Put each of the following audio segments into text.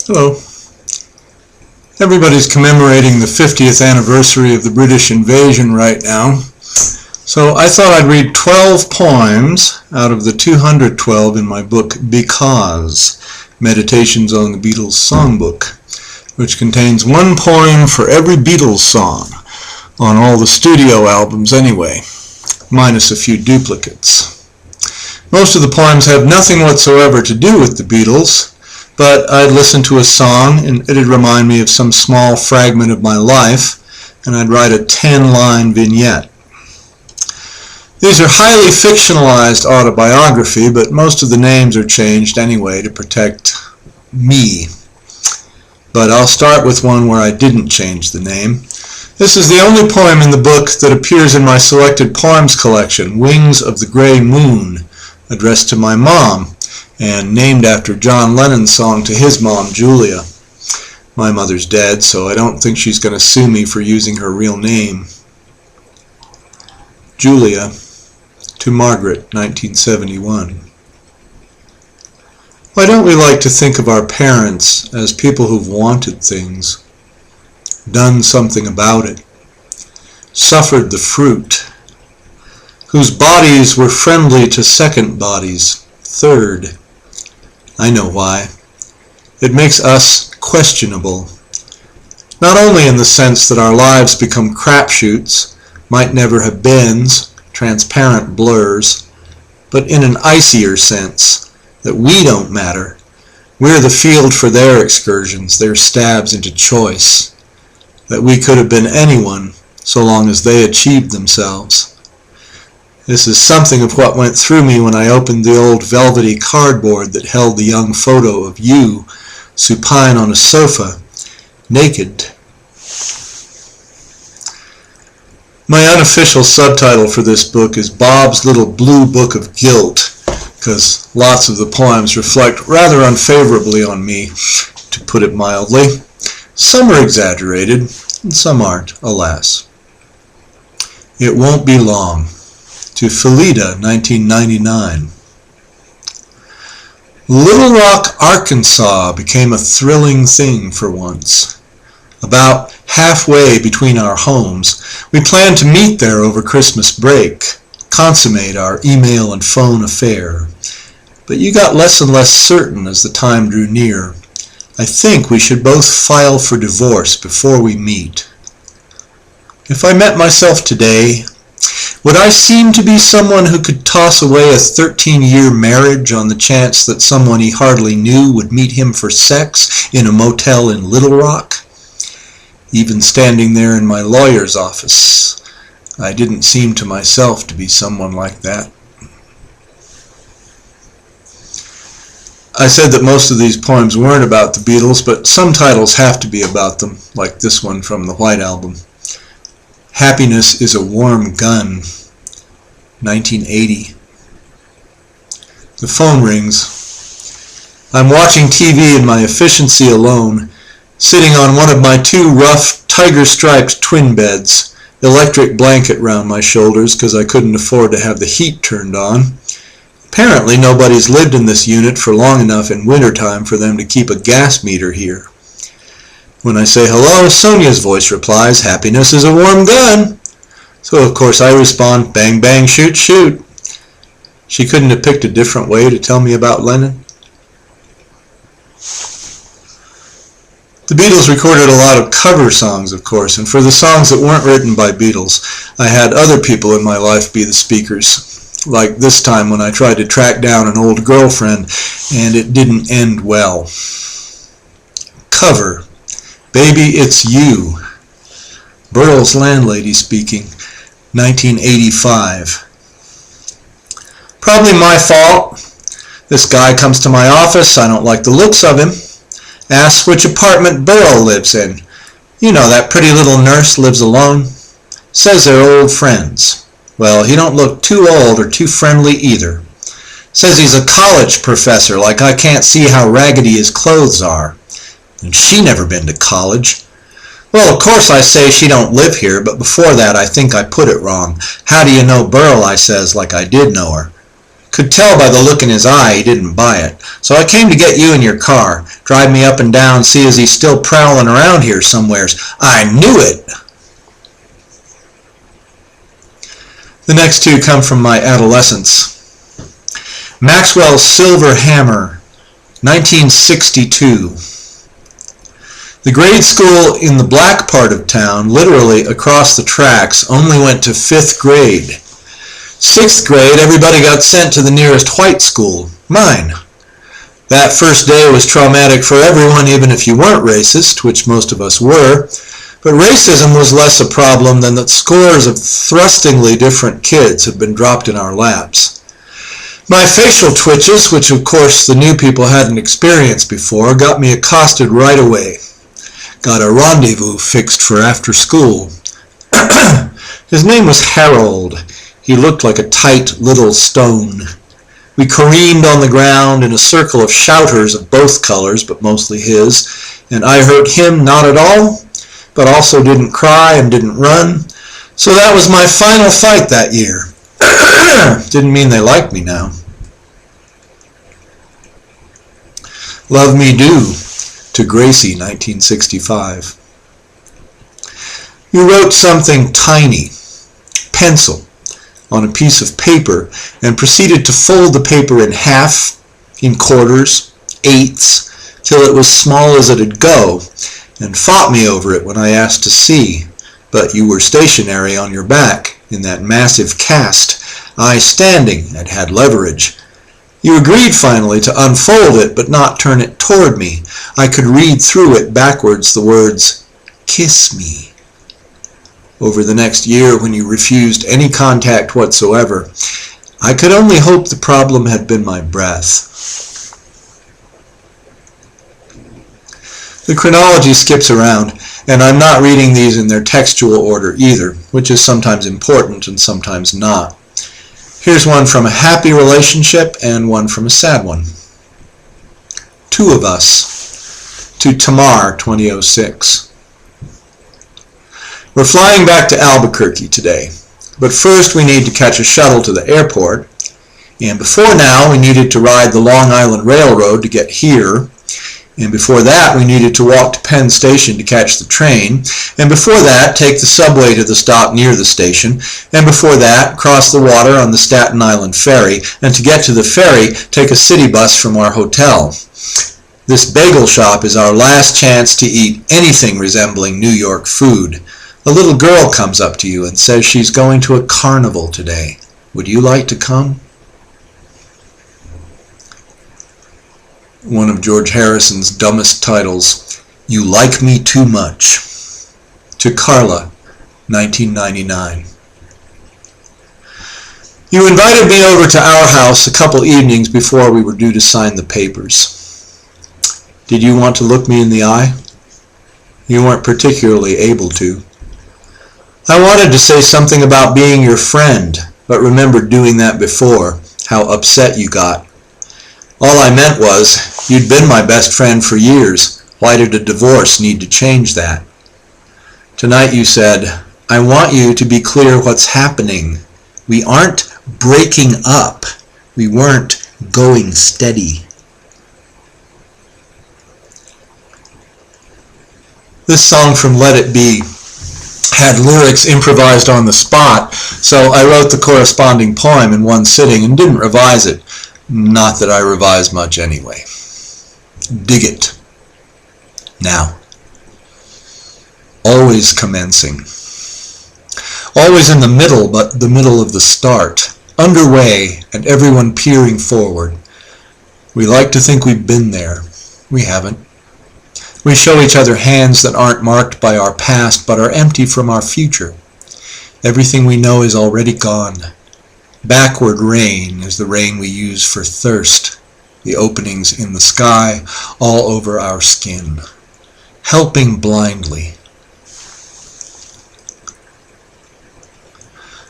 Hello. Everybody's commemorating the 50th anniversary of the British invasion right now. So I thought I'd read 12 poems out of the 212 in my book Because, Meditations on the Beatles Songbook, which contains one poem for every Beatles song, on all the studio albums anyway, minus a few duplicates. Most of the poems have nothing whatsoever to do with the Beatles, but I'd listen to a song and it'd remind me of some small fragment of my life, and I'd write a 10-line vignette. These are highly fictionalized autobiography, but most of the names are changed anyway to protect me. But I'll start with one where I didn't change the name. This is the only poem in the book that appears in my selected poems collection, Wings of the Grey Moon, addressed to my mom, and named after John Lennon's song to his mom, Julia. My mother's dead, so I don't think she's going to sue me for using her real name. Julia, to Margaret, 1971. Why don't we like to think of our parents as people who've wanted things, done something about it, suffered the fruit, whose bodies were friendly to second bodies, third. I know why. It makes us questionable, not only in the sense that our lives become crapshoots, might never have beens, transparent blurs, but in an icier sense, that we don't matter. We're the field for their excursions, their stabs into choice, that we could have been anyone so long as they achieved themselves. This is something of what went through me when I opened the old velvety cardboard that held the young photo of you, supine on a sofa, naked. My unofficial subtitle for this book is Bob's Little Blue Book of Guilt, because lots of the poems reflect rather unfavorably on me, to put it mildly. Some are exaggerated, and some aren't, alas. It won't be long. To Felida, 1999. Little Rock, Arkansas became a thrilling thing for once. About halfway between our homes, we planned to meet there over Christmas break, consummate our email and phone affair. But you got less and less certain as the time drew near. I think we should both file for divorce before we meet. If I met myself today, would I seem to be someone who could toss away a 13-year marriage on the chance that someone he hardly knew would meet him for sex in a motel in Little Rock? Even standing there in my lawyer's office, I didn't seem to myself to be someone like that. I said that most of these poems weren't about the Beatles, but some titles have to be about them, like this one from the White Album. Happiness is a Warm Gun, 1980. The phone rings. I'm watching TV in my efficiency alone, sitting on one of my two rough, tiger-striped twin beds, electric blanket round my shoulders because I couldn't afford to have the heat turned on. Apparently nobody's lived in this unit for long enough in wintertime for them to keep a gas meter here. When I say hello, Sonia's voice replies, happiness is a warm gun. So of course I respond, bang, bang, shoot, shoot. She couldn't have picked a different way to tell me about Lennon. The Beatles recorded a lot of cover songs, of course, and for the songs that weren't written by Beatles, I had other people in my life be the speakers. Like this time when I tried to track down an old girlfriend and it didn't end well. Cover. Baby, It's You. Burl's Landlady speaking, 1985. Probably my fault. This guy comes to my office, I don't like the looks of him. Asks which apartment Burl lives in. You know, that pretty little nurse lives alone. Says they're old friends. Well, he don't look too old or too friendly either. Says he's a college professor, like I can't see how raggedy his clothes are. And she never been to college. Well, of course I say she don't live here, but before that I think I put it wrong. How do you know Burl, I says, like I did know her. Could tell by the look in his eye he didn't buy it. So I came to get you in your car, drive me up and down, see is he still prowling around here somewheres. I knew it! The next two come from my adolescence. Maxwell's Silver Hammer, 1962. The grade school in the black part of town, literally across the tracks, only went to 5th grade. 6th grade, everybody got sent to the nearest white school, mine. That first day was traumatic for everyone, even if you weren't racist, which most of us were. But racism was less a problem than that scores of thrustingly different kids had been dropped in our laps. My facial twitches, which of course the new people hadn't experienced before, got me accosted right away. Got a rendezvous fixed for after school. His name was Harold. He looked like a tight little stone. We careened on the ground in a circle of shouters of both colors, but mostly his, and I hurt him not at all, but also didn't cry and didn't run. So that was my final fight that year. Didn't mean they liked me now. Love Me Do, to Gracie, 1965. You wrote something tiny, pencil, on a piece of paper and proceeded to fold the paper in half, in quarters, eighths, till it was small as it'd go, and fought me over it when I asked to see. But you were stationary on your back in that massive cast, I standing and had leverage. You agreed finally to unfold it but not turn it toward me. I could read through it backwards the words, "Kiss me." Over the next year, when you refused any contact whatsoever, I could only hope the problem had been my breath. The chronology skips around, and I'm not reading these in their textual order either, which is sometimes important and sometimes not. Here's one from a happy relationship and one from a sad one. 2 of Us, to Tamar, 2006. We're flying back to Albuquerque today, but first we need to catch a shuttle to the airport, and before now we needed to ride the Long Island Railroad to get here, and before that we needed to walk to Penn Station to catch the train, and before that take the subway to the stop near the station, and before that cross the water on the Staten Island ferry, and to get to the ferry take a city bus from our hotel. This bagel shop is our last chance to eat anything resembling New York food. A little girl comes up to you and says she's going to a carnival today. Would you like to come? One of George Harrison's dumbest titles, You Like Me Too Much, to Carla, 1999. You invited me over to our house a couple evenings before we were due to sign the papers. Did you want to look me in the eye? You weren't particularly able to. I wanted to say something about being your friend, but remembered doing that before, how upset you got. All I meant was, you'd been my best friend for years. Why did a divorce need to change that? Tonight you said, I want you to be clear what's happening. We aren't breaking up. We weren't going steady. This song from Let It Be had lyrics improvised on the spot, so I wrote the corresponding poem in one sitting and didn't revise it. Not that I revise much anyway. Dig it. Now. Always commencing. Always in the middle, but the middle of the start. Underway, and everyone peering forward. We like to think we've been there. We haven't. We show each other hands that aren't marked by our past, but are empty from our future. Everything we know is already gone. Backward rain is the rain we use for thirst, the openings in the sky all over our skin, helping blindly.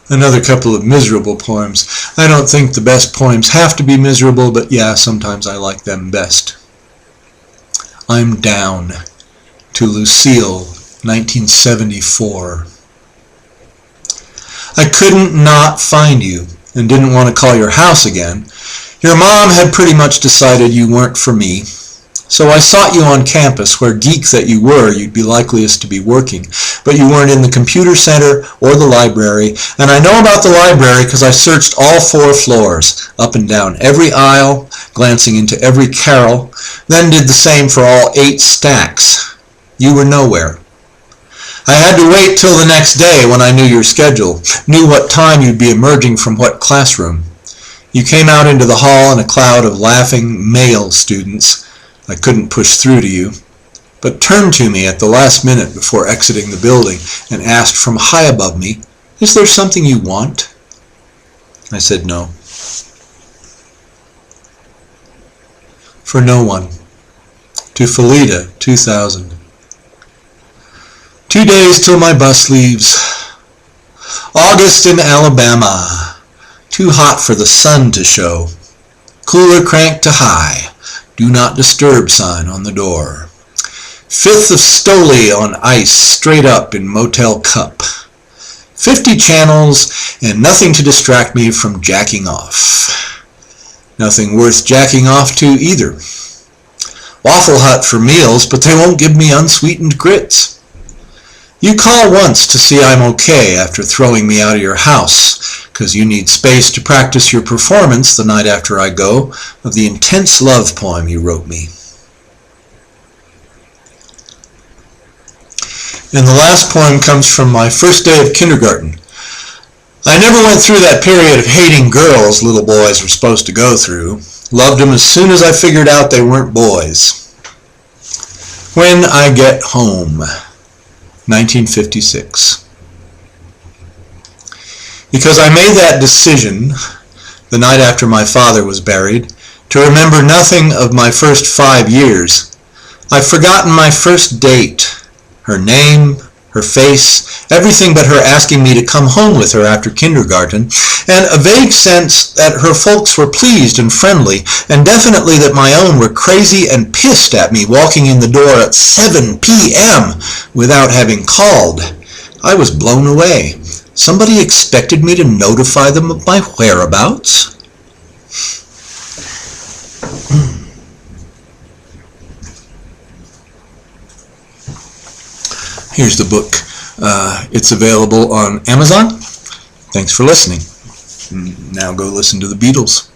Another couple of miserable poems. I don't think the best poems have to be miserable, but yeah, sometimes I like them best. I'm Down, to Lucille, 1974. I couldn't not find you, and didn't want to call your house again, Your mom had pretty much decided you weren't for me, so I sought you on campus where, geek that you were, you'd be likeliest to be working. But you weren't in the computer center or the library, and I know about the library because I searched all 4 floors, up and down every aisle, glancing into every carrel, then did the same for all 8 stacks. You were nowhere. I had to wait till the next day when I knew your schedule, knew what time you'd be emerging from what classroom. You came out into the hall in a cloud of laughing male students. I couldn't push through to you, but turned to me at the last minute before exiting the building and asked from high above me, "Is there something you want?" I said no. For no one. To Felida, 2000. 2 days till my bus leaves. August in Alabama. Too hot for the sun to show. Cooler cranked to high. Do not disturb sign on the door. 5th of Stoli on ice, straight up in Motel Cup. 50 channels and nothing to distract me from jacking off. Nothing worth jacking off to either. Waffle Hut for meals, but they won't give me unsweetened grits. You call once to see I'm okay after throwing me out of your house, 'cause you need space to practice your performance the night after I go of the intense love poem you wrote me. And the last poem comes from my first day of kindergarten. I never went through that period of hating girls little boys were supposed to go through. Loved them as soon as I figured out they weren't boys. When I Get Home, 1956. Because I made that decision the night after my father was buried to remember nothing of my first 5 years. I've forgotten my first date, her name, her face, everything but her asking me to come home with her after kindergarten, and a vague sense that her folks were pleased and friendly, and definitely that my own were crazy and pissed at me walking in the door at 7 p.m. without having called. I was blown away. Somebody expected me to notify them of my whereabouts? Here's the book. It's available on Amazon. Thanks for listening. Now go listen to the Beatles.